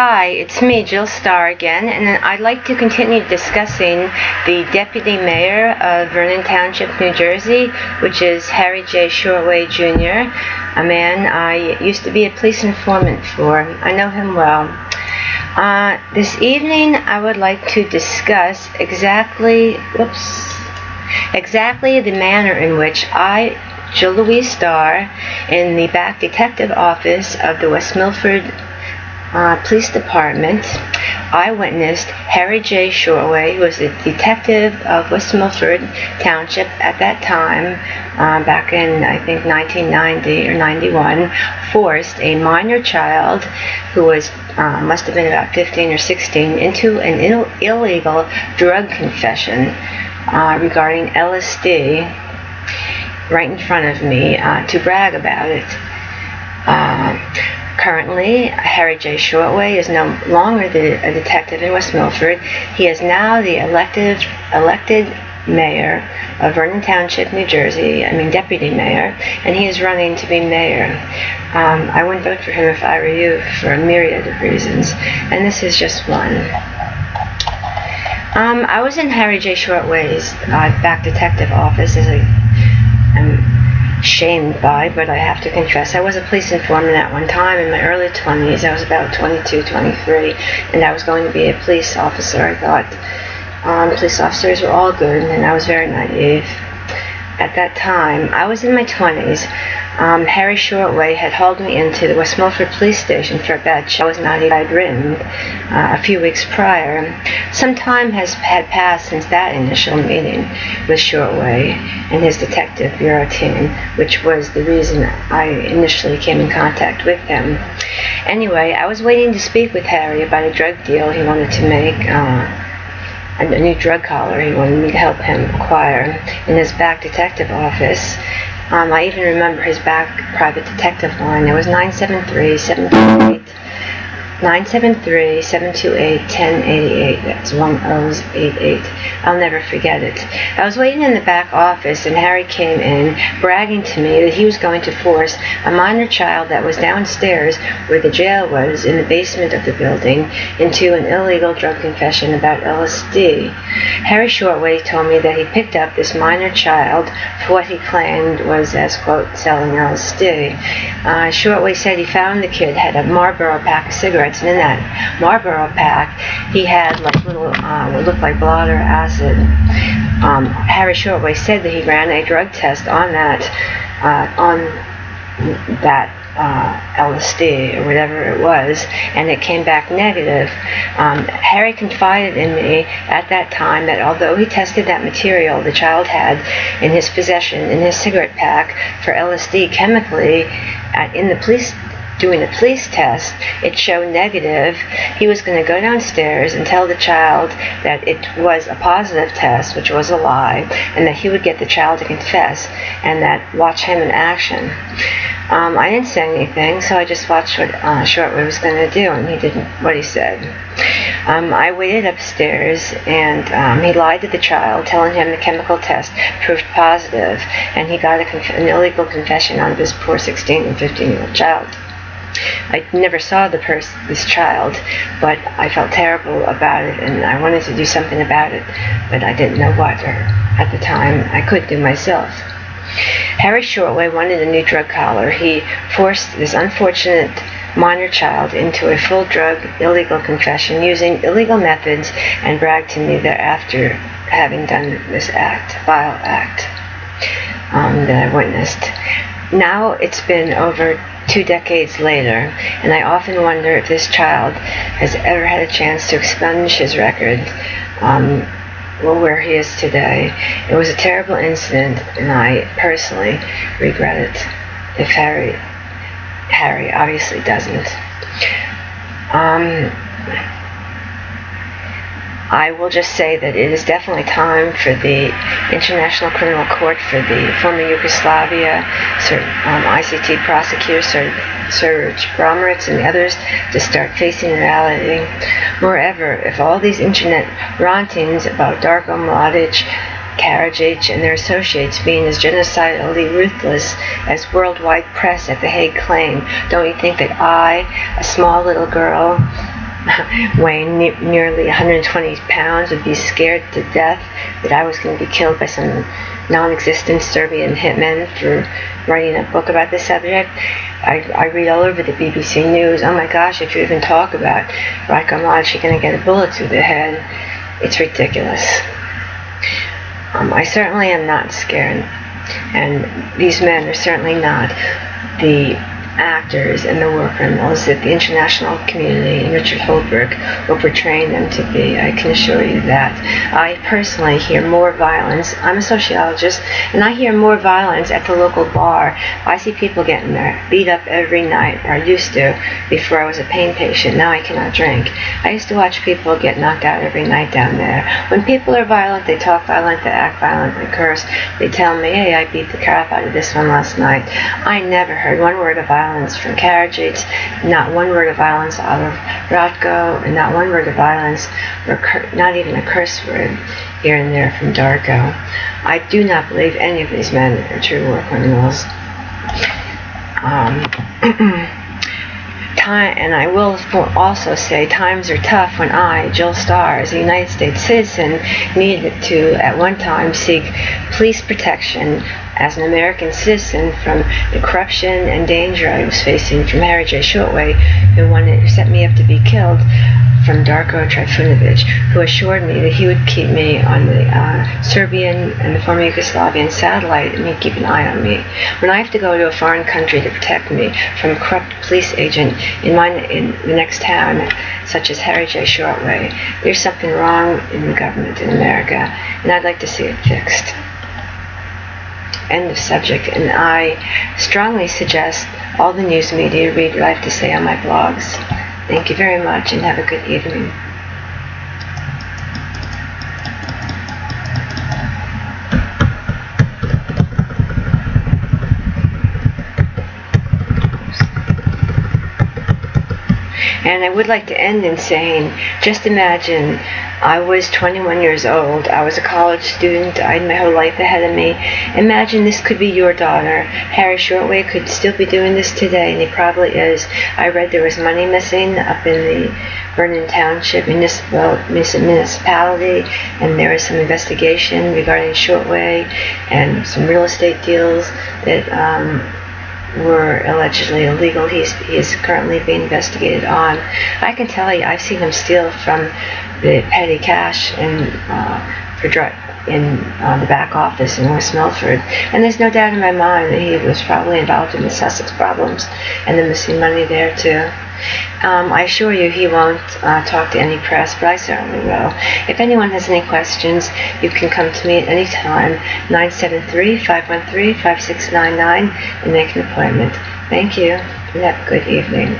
Hi, it's me, Jill Starr again, and I'd like to continue discussing the Deputy Mayor of Vernon Township, New Jersey, which is Harry J. Shortway, Jr., a man I used to be a police informant for. I know him well. This evening, I would like to discuss exactly the manner in which I, Jill Louise Starr, in the back detective office of the West Milford Police Department, I witnessed Harry J. Shortway, who was the detective of West Milford Township at that time, back in, I think, 1990 or 91, forced a minor child who was must have been about 15 or 16 into an illegal drug confession regarding LSD right in front of me to brag about it. Currently, Harry J. Shortway is no longer a detective in West Milford. He is now the elected mayor of Vernon Township, New Jersey. Deputy mayor, and he is running to be mayor. I wouldn't vote for him if I were you for a myriad of reasons, and this is just one. I was in Harry J. Shortway's back detective office, as I'm shamed by, but I have to confess, I was a police informant at one time in my early 20s. I was about 22, 23, and I was going to be a police officer. I thought police officers were all good, and I was very naive. At that time, I was in my 20s. Harry Shortway had hauled me into the West Milford police station for a bad check I was not even I'd written a few weeks prior. Some time had passed since that initial meeting with Shortway and his detective bureau team, which was the reason I initially came in contact with him. Anyway, I was waiting to speak with Harry about a drug deal he wanted to make, a new drug collar he wanted me to help him acquire in his back detective office. I even remember his back private detective line. It was 973-728. 973-728-1088. That's 1088. I'll never forget it. I was waiting in the back office, and Harry came in bragging to me that he was going to force a minor child that was downstairs where the jail was in the basement of the building into an illegal drug confession about LSD. Harry Shortway told me that he picked up this minor child for what he claimed was, as quote, selling LSD. Shortway said he found the kid had a Marlboro pack of cigarettes, and in that Marlboro pack, he had like little, what looked like blood or acid. Harry Shortway said that he ran a drug test on that LSD or whatever it was, and it came back negative. Harry confided in me at that time that although he tested that material the child had in his possession in his cigarette pack for LSD chemically doing the police test, it showed negative. He was going to go downstairs and tell the child that it was a positive test, which was a lie, and that he would get the child to confess, and that watch him in action. I didn't say anything, so I just watched what Shortway was going to do, and he did what he said. I waited upstairs, and he lied to the child, telling him the chemical test proved positive, and he got an illegal confession on this poor 16 and 15-year-old child. I never saw this child, but I felt terrible about it, and I wanted to do something about it, but I didn't know what, or at the time I could do myself. Harry Shortway wanted a new drug collar. He forced this unfortunate minor child into a full drug illegal confession using illegal methods, and bragged to me thereafter having done this vile act that I witnessed. Now it's been over 2 decades later, and I often wonder if this child has ever had a chance to expunge his record, where he is today. It was a terrible incident, and I personally regret it. If Harry obviously doesn't. I will just say that it is definitely time for the International Criminal Court for the former Yugoslavia, ICT prosecutor Serge Bromwitz and the others to start facing reality. Moreover, if all these internet rantings about Darko Mladic, Karadzic, and their associates being as genocidally ruthless as worldwide press at The Hague claim, don't you think that I, a small little girl, weighing nearly 120 pounds, would be scared to death that I was going to be killed by some non-existent Serbian hitmen for writing a book about this subject. I read all over the BBC News, oh my gosh, if you even talk about Ratko Mladic, you're going to get a bullet through the head. It's ridiculous. I certainly am not scared, and these men are certainly not the actors and the war criminals that the international community and Richard Holbrooke were portraying them to be. I can assure you that. I personally hear more violence. I'm a sociologist, and I hear more violence at the local bar. I see people getting beat up every night, or I used to before I was a pain patient. Now I cannot drink. I used to watch people get knocked out every night down there. When people are violent, they talk violent, they act violent, they curse. They tell me, hey, I beat the crap out of this one last night. I never heard one word of violence from Karadzic, not one word of violence out of Ratko, and not one word of violence, or not even a curse word here and there from Darko. I do not believe any of these men are true war criminals. And I will also say times are tough when I, Jill Starr, as a United States citizen, needed to at one time seek police protection as an American citizen from the corruption and danger I was facing from Harry J. Shortway, who wanted to set me up to be killed, from Darko Trifunovic, who assured me that he would keep me on the Serbian and the former Yugoslavian satellite, and he'd keep an eye on me. When I have to go to a foreign country to protect me from a corrupt police agent in the next town, such as Harry J. Shortway, there's something wrong in the government in America, and I'd like to see it fixed. End of subject. And I strongly suggest all the news media read what I have to say on my blogs. Thank you very much, and have a good evening. And I would like to end in saying, just imagine I was 21 years old. I was a college student. I had my whole life ahead of me. Imagine this could be your daughter. Harry Shortway could still be doing this today, and he probably is. I read there was money missing up in the Vernon Township municipality, and there was some investigation regarding Shortway and some real estate deals that were allegedly illegal. He is currently being investigated on. I can tell you, I've seen him steal from the petty cash in the back office in West Milford, and there's no doubt in my mind that he was probably involved in the Sussex problems and the missing money there too. I assure you he won't talk to any press, but I certainly will. If anyone has any questions, you can come to me at any time, 973-513-5699, and make an appointment. Thank you, and have a good evening.